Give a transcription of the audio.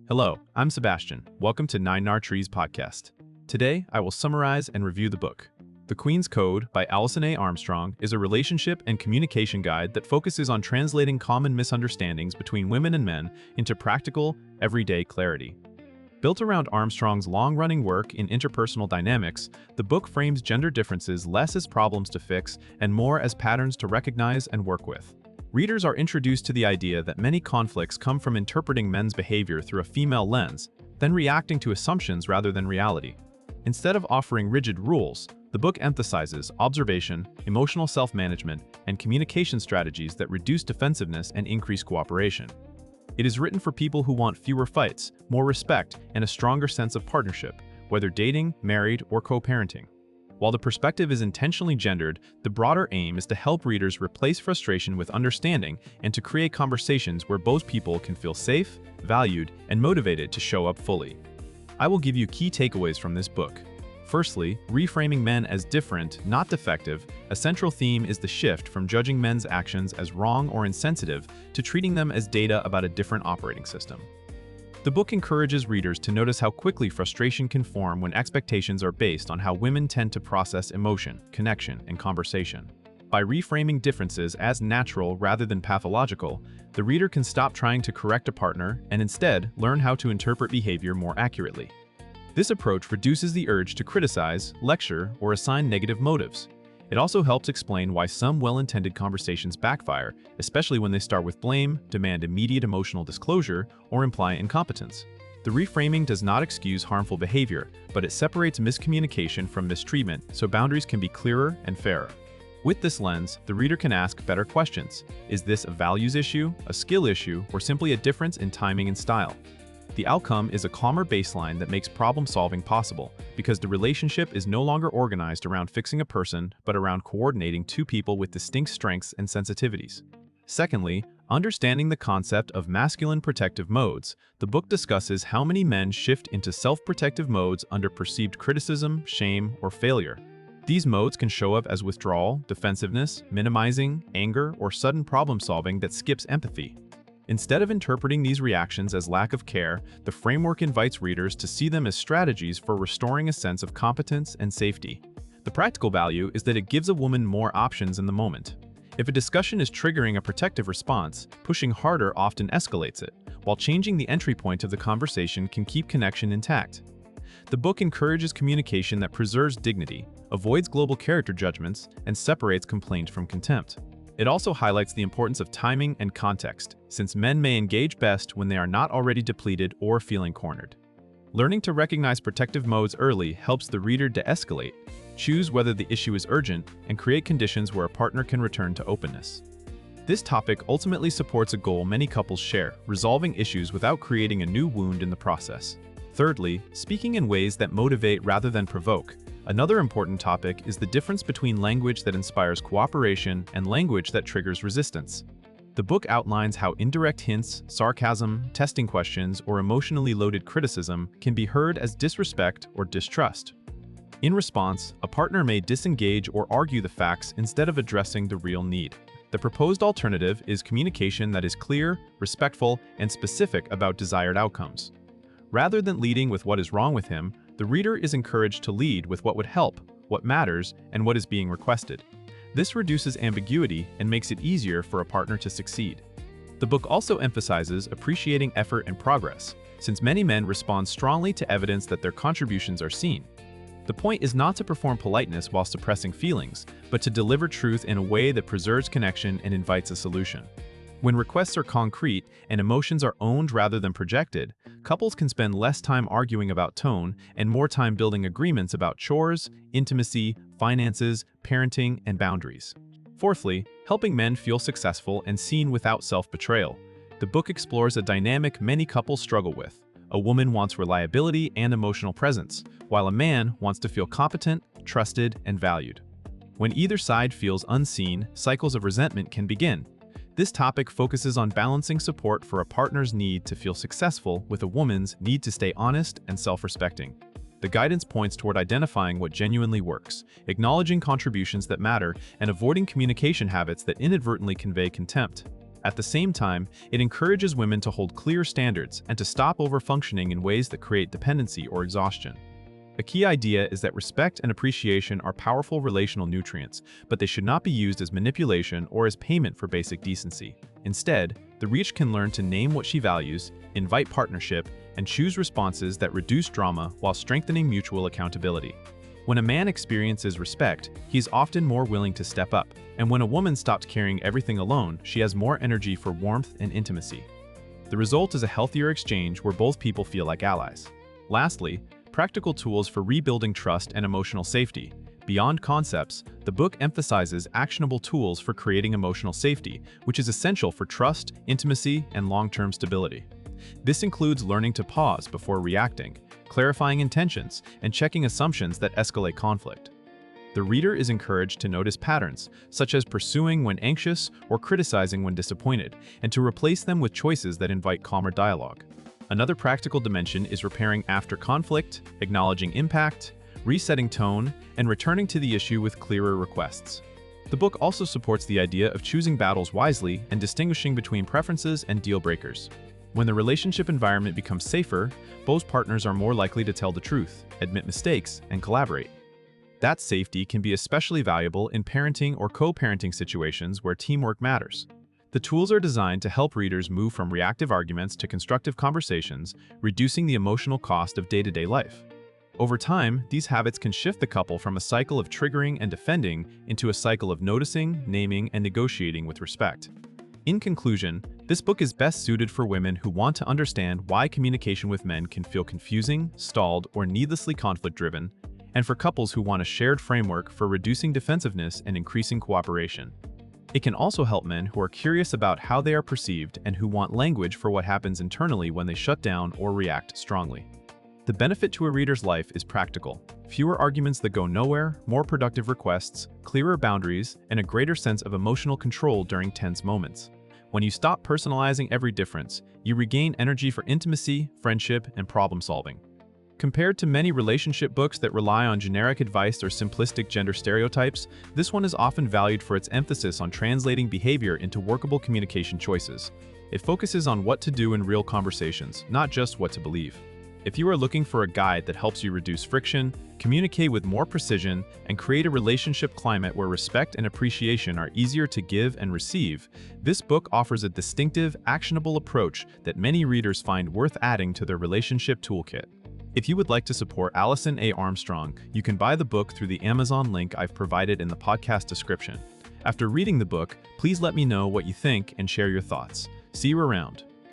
Hello, I'm Sebastian. Welcome to Nine Nar Trees podcast. Today, I will summarize and review the book. The Queen's Code by Alison Armstrong is a relationship and communication guide that focuses on translating common misunderstandings between women and men into practical, everyday clarity. Built around Armstrong's long-running work in interpersonal dynamics, the book frames gender differences less as problems to fix and more as patterns to recognize and work with. Readers are introduced to the idea that many conflicts come from interpreting men's behavior through a female lens, then reacting to assumptions rather than reality. Instead of offering rigid rules, the book emphasizes observation, emotional self-management, and communication strategies that reduce defensiveness and increase cooperation. It is written for people who want fewer fights, more respect, and a stronger sense of partnership, whether dating, married, or co-parenting. While the perspective is intentionally gendered, the broader aim is to help readers replace frustration with understanding and to create conversations where both people can feel safe, valued, and motivated to show up fully. I will give you key takeaways from this book. Firstly, reframing men as different, not defective. A central theme is the shift from judging men's actions as wrong or insensitive to treating them as data about a different operating system. The book encourages readers to notice how quickly frustration can form when expectations are based on how women tend to process emotion, connection, and conversation. By reframing differences as natural rather than pathological, the reader can stop trying to correct a partner and instead learn how to interpret behavior more accurately. This approach reduces the urge to criticize, lecture, or assign negative motives. It also helps explain why some well-intended conversations backfire, especially when they start with blame, demand immediate emotional disclosure, or imply incompetence. The reframing does not excuse harmful behavior, but it separates miscommunication from mistreatment so boundaries can be clearer and fairer. With this lens, the reader can ask better questions. Is this a values issue, a skill issue, or simply a difference in timing and style? The outcome is a calmer baseline that makes problem-solving possible, because the relationship is no longer organized around fixing a person, but around coordinating two people with distinct strengths and sensitivities. Secondly, understanding the concept of masculine protective modes, the book discusses how many men shift into self-protective modes under perceived criticism, shame, or failure. These modes can show up as withdrawal, defensiveness, minimizing, anger, or sudden problem-solving that skips empathy. Instead of interpreting these reactions as lack of care, the framework invites readers to see them as strategies for restoring a sense of competence and safety. The practical value is that it gives a woman more options in the moment. If a discussion is triggering a protective response, pushing harder often escalates it, while changing the entry point of the conversation can keep connection intact. The book encourages communication that preserves dignity, avoids global character judgments, and separates complaint from contempt. It also highlights the importance of timing and context, since men may engage best when they are not already depleted or feeling cornered. Learning to recognize protective modes early helps the reader de-escalate, choose whether the issue is urgent, and create conditions where a partner can return to openness. This topic ultimately supports a goal many couples share, resolving issues without creating a new wound in the process. Thirdly, speaking in ways that motivate rather than provoke. Another important topic is the difference between language that inspires cooperation and language that triggers resistance. The book outlines how indirect hints, sarcasm, testing questions, or emotionally loaded criticism can be heard as disrespect or distrust. In response, a partner may disengage or argue the facts instead of addressing the real need. The proposed alternative is communication that is clear, respectful, and specific about desired outcomes. Rather than leading with what is wrong with him, the reader is encouraged to lead with what would help, what matters, and what is being requested. This reduces ambiguity and makes it easier for a partner to succeed. The book also emphasizes appreciating effort and progress, since many men respond strongly to evidence that their contributions are seen. The point is not to perform politeness while suppressing feelings, but to deliver truth in a way that preserves connection and invites a solution. When requests are concrete and emotions are owned rather than projected, couples can spend less time arguing about tone and more time building agreements about chores, intimacy, finances, parenting, and boundaries. Fourthly, helping men feel successful and seen without self-betrayal. The book explores a dynamic many couples struggle with. A woman wants reliability and emotional presence, while a man wants to feel competent, trusted, and valued. When either side feels unseen, cycles of resentment can begin. This topic focuses on balancing support for a partner's need to feel successful with a woman's need to stay honest and self-respecting. The guidance points toward identifying what genuinely works, acknowledging contributions that matter, and avoiding communication habits that inadvertently convey contempt. At the same time, it encourages women to hold clear standards and to stop overfunctioning in ways that create dependency or exhaustion. A key idea is that respect and appreciation are powerful relational nutrients, but they should not be used as manipulation or as payment for basic decency. Instead, the reader can learn to name what she values, invite partnership, and choose responses that reduce drama while strengthening mutual accountability. When a man experiences respect, he's often more willing to step up, and when a woman stops carrying everything alone, she has more energy for warmth and intimacy. The result is a healthier exchange where both people feel like allies. Lastly, practical tools for rebuilding trust and emotional safety. Beyond concepts, the book emphasizes actionable tools for creating emotional safety, which is essential for trust, intimacy, and long-term stability. This includes learning to pause before reacting, clarifying intentions, and checking assumptions that escalate conflict. The reader is encouraged to notice patterns, such as pursuing when anxious or criticizing when disappointed, and to replace them with choices that invite calmer dialogue. Another practical dimension is repairing after conflict, acknowledging impact, resetting tone, and returning to the issue with clearer requests. The book also supports the idea of choosing battles wisely and distinguishing between preferences and deal breakers. When the relationship environment becomes safer, both partners are more likely to tell the truth, admit mistakes, and collaborate. That safety can be especially valuable in parenting or co-parenting situations where teamwork matters. The tools are designed to help readers move from reactive arguments to constructive conversations, reducing the emotional cost of day-to-day life. Over time, these habits can shift the couple from a cycle of triggering and defending into a cycle of noticing, naming, and negotiating with respect. In conclusion, this book is best suited for women who want to understand why communication with men can feel confusing, stalled, or needlessly conflict-driven, and for couples who want a shared framework for reducing defensiveness and increasing cooperation. It can also help men who are curious about how they are perceived and who want language for what happens internally when they shut down or react strongly. The benefit to a reader's life is practical. Fewer arguments that go nowhere, more productive requests, clearer boundaries, and a greater sense of emotional control during tense moments. When you stop personalizing every difference, you regain energy for intimacy, friendship, and problem-solving. Compared to many relationship books that rely on generic advice or simplistic gender stereotypes, this one is often valued for its emphasis on translating behavior into workable communication choices. It focuses on what to do in real conversations, not just what to believe. If you are looking for a guide that helps you reduce friction, communicate with more precision, and create a relationship climate where respect and appreciation are easier to give and receive, this book offers a distinctive, actionable approach that many readers find worth adding to their relationship toolkit. If you would like to support Alison A. Armstrong, you can buy the book through the Amazon link I've provided in the podcast description. After reading the book, please let me know what you think and share your thoughts. See you around.